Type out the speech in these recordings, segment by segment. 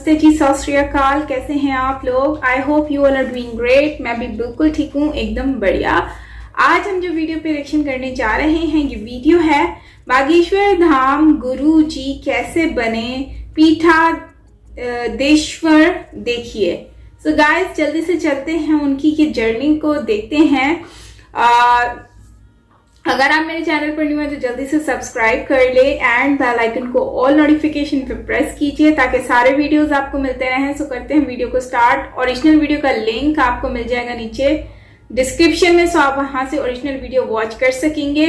नमस्ते जी, सत श्री अकाल। कैसे हैं आप लोग? I hope you all are doing great. मैं भी बिल्कुल ठीक हूँ, एकदम बढ़िया। आज हम जो वीडियो पे रिएक्शन करने जा रहे हैं, ये वीडियो है बागेश्वर धाम गुरु जी कैसे बने पीठाधीश्वर। देखिए सो गाइस, जल्दी से चलते हैं उनकी की जर्नी को देखते हैं। अगर आप मेरे चैनल पर न्यू है तो जल्दी से सब्सक्राइब कर ले एंड बेल आइकन को ऑल नोटिफिकेशन पे प्रेस कीजिए ताकि सारे वीडियोस आपको मिलते रहें। सो करते हैं वीडियो को स्टार्ट। ओरिजिनल वीडियो का लिंक आपको मिल जाएगा नीचे डिस्क्रिप्शन में, सो आप वहां से ओरिजिनल वीडियो वॉच कर सकेंगे।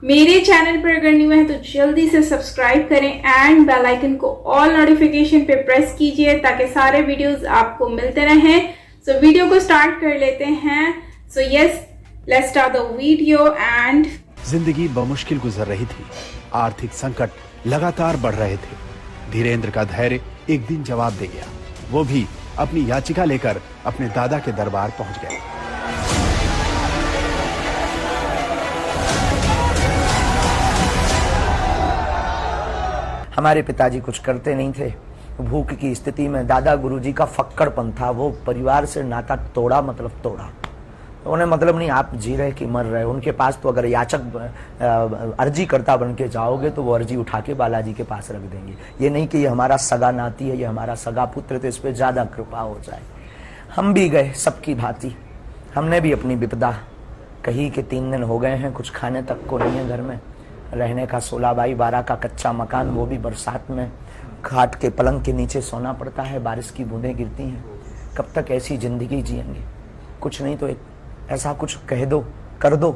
मेरे चैनल पर अगर न्यू है तो जल्दी से सब्सक्राइब करें एंड बेल आइकन को ऑल नोटिफिकेशन पे प्रेस कीजिए ताकि सारे वीडियोस आपको मिलते रहें। सो वीडियो को स्टार्ट कर लेते हैं। So yes, let's start the video. And जिंदगी बमुश्किल गुजर रही थी। आर्थिक संकट लगातार बढ़ रहे थे। धीरेंद्र का धैर्य एक दिन जवाब दे गया। वो भी अपनी याचिका लेकर अपने दादा के दरबार पहुंच गए। हमारे पिताजी कुछ करते नहीं थे। भूख की स्थिति में दादा गुरुजी का फक्कड़पन था। वो परिवार से नाता तोड़ा, मतलब तोड़ा। उन्हें मतलब नहीं आप जी रहे कि मर रहे। उनके पास तो अगर याचक अर्जी करता बन के जाओगे तो वो अर्जी उठा के बालाजी के पास रख देंगे। ये नहीं कि ये हमारा सगा नाती है, ये हमारा सगा पुत्र, तो इस पर ज्यादा कृपा हो जाए। हम भी गए सबकी भांति। हमने भी अपनी विपदा कही कि 3 दिन हो गए हैं, कुछ खाने तक को नहीं है घर में। रहने का 16x12 का कच्चा मकान, वो भी बरसात में खाट के पलंग के नीचे सोना पड़ता है। बारिश की बूंदें गिरती हैं। कब तक ऐसी जिंदगी जिएंगे? कुछ नहीं तो एक ऐसा कुछ कह दो, कर दो,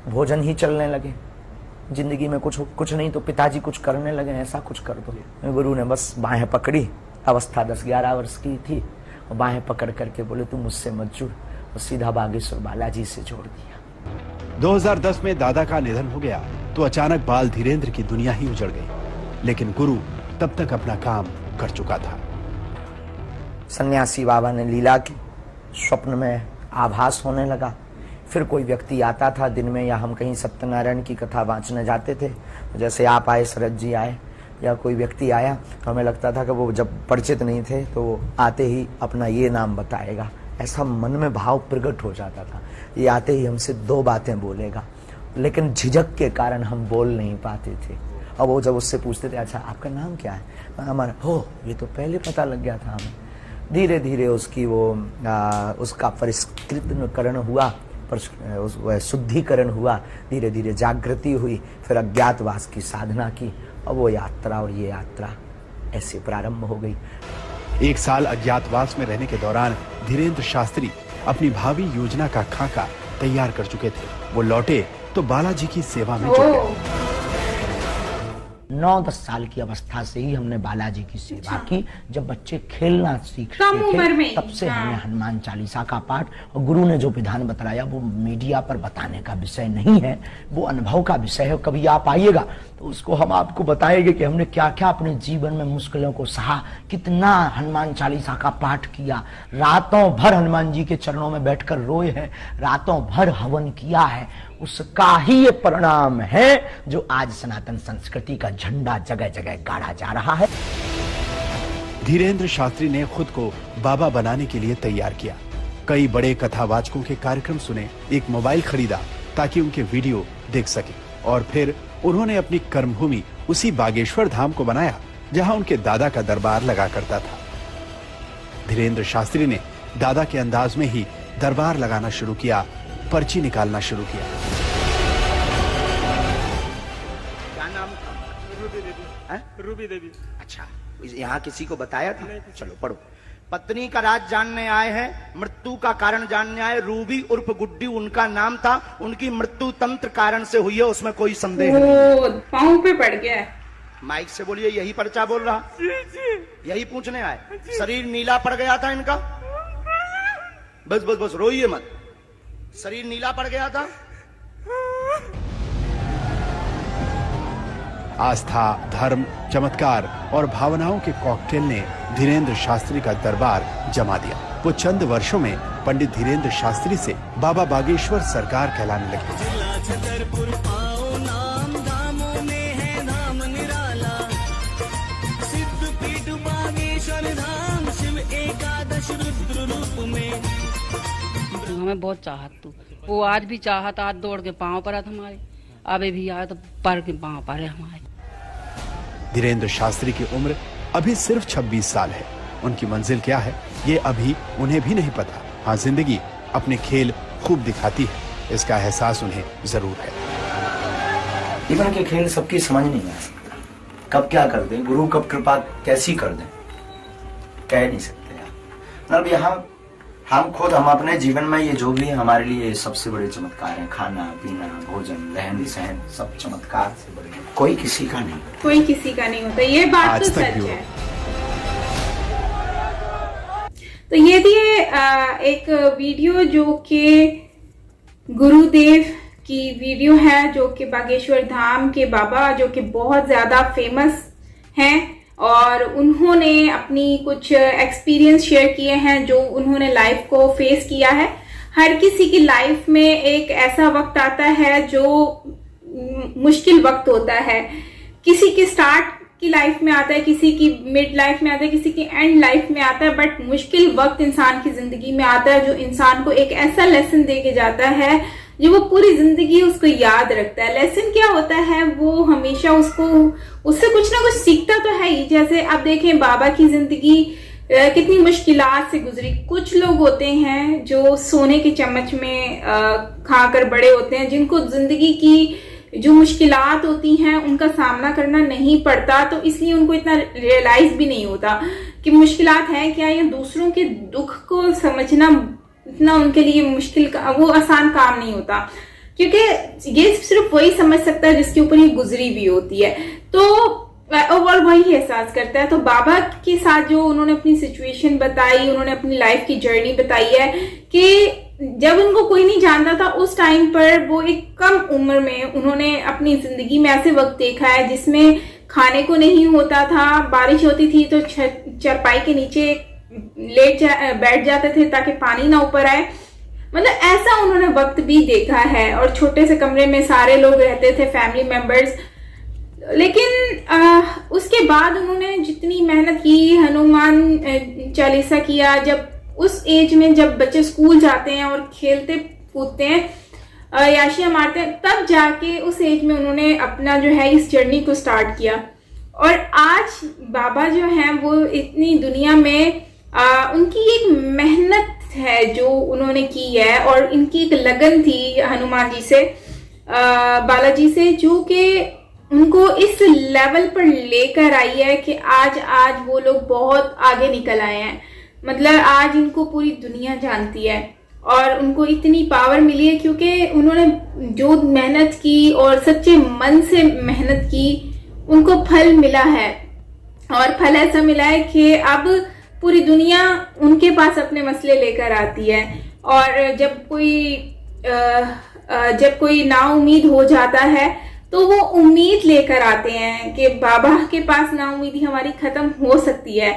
भोजन ही चलने लगे। जिंदगी में कुछ नहीं तो पिताजी कुछ करने लगे, ऐसा कुछ कर दो। गुरु ने बस बाहें पकड़ी। अवस्था 10-11 वर्ष की थी। और बाहें पकड़ करके बोले तू मुझसे मत जुड़। और सीधा बागेश्वर बालाजी से जोड़ दिया। 2010 में दादा का निधन हो गया तो अचानक बाल धीरेंद्र की दुनिया ही उजड़ गई। लेकिन गुरु तब तक अपना काम कर चुका था। सन्यासी बाबा ने लीला की। स्वप्न में आभास होने लगा। फिर कोई व्यक्ति आता था दिन में, या हम कहीं सत्यनारायण की कथा वांचने जाते थे, जैसे आप आए, शरद जी आए, या कोई व्यक्ति आया, तो हमें लगता था कि वो जब परिचित नहीं थे तो वो आते ही अपना ये नाम बताएगा। ऐसा मन में भाव प्रकट हो जाता था। ये आते ही हमसे 2 बातें बोलेगा, लेकिन झिझक के कारण हम बोल नहीं पाते थे। और वो जब उससे पूछते थे अच्छा आपका नाम क्या है, हमारा हो, ये तो पहले पता लग गया था हमें। धीरे धीरे उसकी उसका परिष्कृतकरण हुआ, शुद्धिकरण हुआ। धीरे धीरे जागृति हुई। फिर अज्ञातवास की साधना की और वो यात्रा, और ये यात्रा ऐसे प्रारंभ हो गई। 1 साल अज्ञातवास में रहने के दौरान धीरेंद्र शास्त्री अपनी भावी योजना का खाका तैयार कर चुके थे। वो लौटे तो बालाजी की सेवा में जुट गए। 9-10 साल की अवस्था से ही हमने बालाजी की सेवा की। जब बच्चे खेलना सीखते थे तब से हमने हनुमान चालीसा का पाठ, और गुरु ने जो विधान बताया वो मीडिया पर बताने का विषय नहीं है, वो अनुभव का विषय है। कभी आप आइएगा तो उसको हम आपको बताएंगे कि हमने क्या क्या अपने जीवन में मुश्किलों को सहा, कितना हनुमान चालीसा का पाठ किया, रातों भर हनुमान जी के चरणों में बैठकर रोए हैं, रातों भर हवन किया है। उसका ही ये परिणाम है जो आज सनातन संस्कृति का झंडा जगह जगह गाड़ा जा रहा है। धीरेंद्र शास्त्री ने खुद को बाबा बनाने के लिए तैयार किया। कई बड़े कथावाचकों के कार्यक्रम सुने, एक मोबाइल खरीदा ताकि उनके वीडियो देख सके, और फिर उन्होंने अपनी कर्मभूमि उसी बागेश्वर धाम को बनाया जहां उनके दादा का दरबार लगा करता था। धीरेंद्र शास्त्री ने दादा के अंदाज में ही दरबार लगाना शुरू किया, पर्ची निकालना शुरू किया। क्या नाम था? रूबी देवी। रूबी देवी। अच्छा, यहाँ किसी को बताया था? चलो पढ़ो। पत्नी का राज जानने आए हैं, मृत्यु का कारण जानने आए। रूबी उर्फ गुड्डी उनका नाम था। उनकी मृत्यु तंत्र कारण से हुई है, उसमें कोई संदेह नहीं। पांव पे पड़ गया। माइक से बोलिए, यही पर्चा बोल रहा। यही पूछने आए। शरीर नीला पड़ गया था इनका। बस बस बस, रोइए मत। शरीर नीला पड़ गया था। आस्था, धर्म, चमत्कार और भावनाओं के कॉकटेल ने धीरेंद्र शास्त्री का दरबार जमा दिया। वो चंद वर्षों में पंडित धीरेंद्र शास्त्री से बाबा बागेश्वर सरकार कहलाने लगे। धाम निराला सिद्ध पीठ बागेश्वर धाम। में बहुत चाहत तू। वो आज भी चाहत, आज दौड़ के पाँव पर हमारे, अभी भी आए तो पर के पाँव पर है हमारे। धीरेन्द्र शास्त्री की उम्र अभी सिर्फ 26 साल है। उनकी मंजिल क्या है ये अभी उन्हें भी नहीं पता। हाँ, जिंदगी अपने खेल खूब दिखाती है, इसका एहसास उन्हें जरूर है। जीवन के खेल सबकी समझ नहीं आ सकता, कब क्या कर दें, गुरु कब कृपा कैसी कर दें, कह नहीं सकते यार। मतलब यहाँ हम अपने जीवन में ये जो भी है हमारे लिए सबसे बड़े चमत्कार हैं। खाना पीना, भोजन, रहन सहन, सब चमत्कार से बड़े, कोई किसी का नहीं, कोई किसी का नहीं होता, ये बात तो सच है। तो ये थी एक वीडियो जो कि गुरुदेव की वीडियो है, जो कि बागेश्वर धाम के बाबा जो कि बहुत ज्यादा फेमस हैं, और उन्होंने अपनी कुछ एक्सपीरियंस शेयर किए हैं जो उन्होंने लाइफ को फेस किया है। हर किसी की लाइफ में एक ऐसा वक्त आता है जो मुश्किल वक्त होता है। किसी की स्टार्ट की लाइफ में आता है, किसी की मिड लाइफ में आता है, किसी की एंड लाइफ में आता है, बट मुश्किल वक्त इंसान की जिंदगी में आता है जो इंसान को एक ऐसा लेसन दे के जाता है जो वो पूरी जिंदगी उसको याद रखता है। लेसन क्या होता है, वो हमेशा उससे कुछ ना कुछ सीखता तो है ही। जैसे आप देखें बाबा की जिंदगी कितनी मुश्किलात से गुजरी। कुछ लोग होते हैं जो सोने के चम्मच में खाकर बड़े होते हैं, जिनको जिंदगी की जो मुश्किलात होती हैं उनका सामना करना नहीं पड़ता, तो इसलिए उनको इतना रियलाइज भी नहीं होता कि मुश्किलात है क्या, या दूसरों के दुख को समझना इतना उनके लिए मुश्किल वो आसान काम नहीं होता, क्योंकि ये सिर्फ वही समझ सकता है जिसके ऊपर ये गुजरी भी होती है, तो और वही एहसास करता है। तो बाबा के साथ जो उन्होंने अपनी सिचुएशन बताई, उन्होंने अपनी लाइफ की जर्नी बताई है कि जब उनको कोई नहीं जानता था उस टाइम पर वो एक कम उम्र में उन्होंने अपनी जिंदगी में ऐसे वक्त देखा है जिसमें खाने को नहीं होता था, बारिश होती थी तो चरपाई के नीचे बैठ जाते थे ताकि पानी ना ऊपर आए। मतलब ऐसा उन्होंने वक्त भी देखा है, और छोटे से कमरे में सारे लोग रहते थे, फैमिली मेंबर्स। लेकिन उसके बाद उन्होंने जितनी मेहनत की, हनुमान चालीसा किया, जब उस एज में जब बच्चे स्कूल जाते हैं और खेलते कूदते हैं, याशियां मारते हैं, तब जाके उस एज में उन्होंने अपना जो है इस जर्नी को स्टार्ट किया। और आज बाबा जो हैं वो इतनी दुनिया में उनकी एक मेहनत है जो उन्होंने की है, और इनकी एक लगन थी हनुमान जी से, बालाजी से, जो कि उनको इस लेवल पर लेकर आई है कि आज वो लोग बहुत आगे निकल आए हैं। मतलब आज इनको पूरी दुनिया जानती है और उनको इतनी पावर मिली है क्योंकि उन्होंने जो मेहनत की और सच्चे मन से मेहनत की, उनको फल मिला है। और फल ऐसा मिला है कि अब पूरी दुनिया उनके पास अपने मसले लेकर आती है। और जब कोई नाउम्मीद हो जाता है तो वो उम्मीद लेकर आते हैं कि बाबा के पास नाउम्मीदी हमारी खत्म हो सकती है।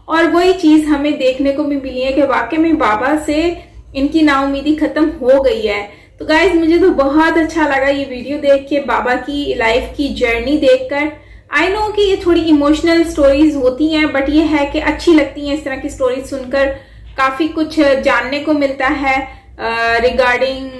और वही चीज हमें देखने को भी मिली है कि वाकई में बाबा से इनकी नाउम्मीदी खत्म हो गई है। तो गाइज मुझे तो बहुत अच्छा लगा ये वीडियो देख के, बाबा की लाइफ की जर्नी देखकर। आई नो कि ये थोड़ी इमोशनल स्टोरीज होती हैं, बट ये है कि अच्छी लगती हैं इस तरह की स्टोरीज सुनकर, काफी कुछ जानने को मिलता है रिगार्डिंग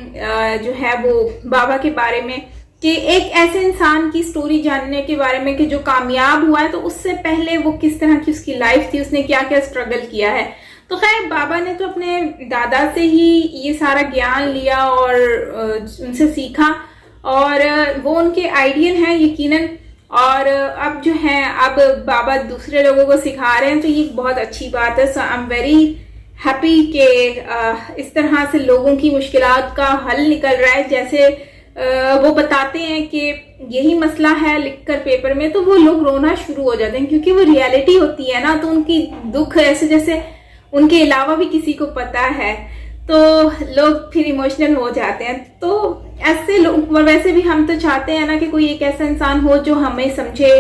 जो है वो बाबा के बारे में, कि एक ऐसे इंसान की स्टोरी जानने के बारे में कि जो कामयाब हुआ है, तो उससे पहले वो किस तरह की उसकी लाइफ थी, उसने क्या क्या स्ट्रगल किया है। तो खैर बाबा ने तो अपने दादा से ही ये सारा ज्ञान लिया और उनसे सीखा, और वो उनके आइडियल हैं यकीनन। और अब जो है अब बाबा दूसरे लोगों को सिखा रहे हैं, तो ये बहुत अच्छी बात है। सो आई एम वेरी हैप्पी कि इस तरह से लोगों की मुश्किलात का हल निकल रहा है। जैसे वो बताते हैं कि यही मसला है लिखकर पेपर में, तो वो लोग रोना शुरू हो जाते हैं, क्योंकि वो रियलिटी होती है ना, तो उनकी दुख ऐसे जैसे उनके अलावा भी किसी को पता है, तो लोग फिर इमोशनल हो जाते हैं। तो ऐसे लोग, वैसे भी हम तो चाहते हैं ना कि कोई एक ऐसा इंसान हो जो हमें समझे,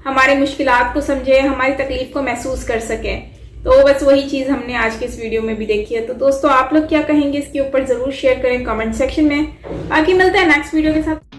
हमारी मुश्किलात को समझे, हमारी तकलीफ को महसूस कर सके। तो बस वही चीज हमने आज के इस वीडियो में भी देखी है। तो दोस्तों आप लोग क्या कहेंगे इसके ऊपर जरूर शेयर करें कमेंट सेक्शन में। बाकी मिलते हैं नेक्स्ट वीडियो के साथ।